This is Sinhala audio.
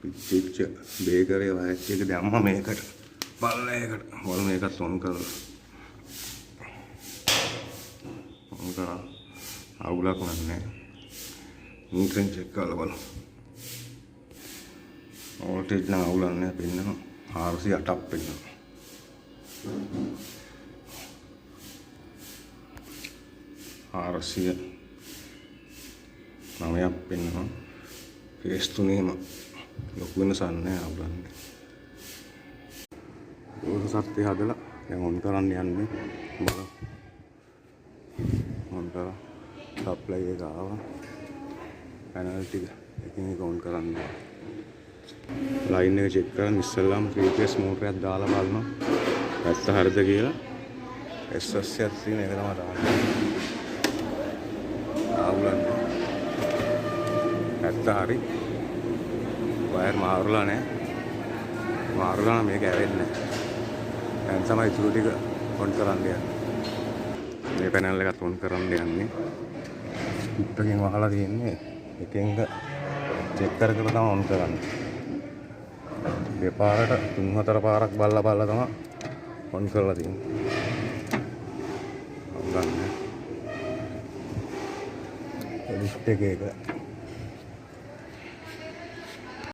පිච්චිච්ච බේකරේ වයච් එක දැම්ම මේකට බලයකට වල මේකත් ඔන් කරලා ඔන් කරා අවුලක් නැහැ මීටරෙන් චෙක් කරලා බලමු වෝල්ටේජ් නම් අවුලක් නැහැ පෙන්නනවා 408ක් පෙන්නනවා 409ක් පෙන්නනවා ෆේස් තුනේම ලොකු වෙනසක් නැහැ අවුලන්නේ ඕක සත්‍ය හදලා දැන් ඔන් කරන්න යන්නේ බලමු ඔන් කරා සප්ලයි එක ආවා පැනල් ටික එකින් එක ඔන් කරන්න ලයින් එක චෙක් කරන් ඉස්සෙල්ලාම 3 phase මෝටර් එකක් දාලා බලනවා ඇත්ත හරිද කියලා SOS එකක් තියෙන එක තමයි දාන්න ආවුලන්නේ ඇත්ත හරි වයර් මාරුලා නැහැ මේක ඇවෙන්නේ නැහැ දැන් තමයි ඉතුරු ටික ඔන් කරන්න යන්නේ මේ පැනල් එකත් ඔන් කරන්න යන්නේ පිට්ටකින් වහලා තියෙන්නේ එකෙන් චෙක් කරගෙන තමයි ඔන් කරන්නේ දෙපාරට 3-4 පාරක් බලලා තමයි ඔන් කරලා තියෙන්නේ ඔන් ගන්න ලිස්ට් එකේ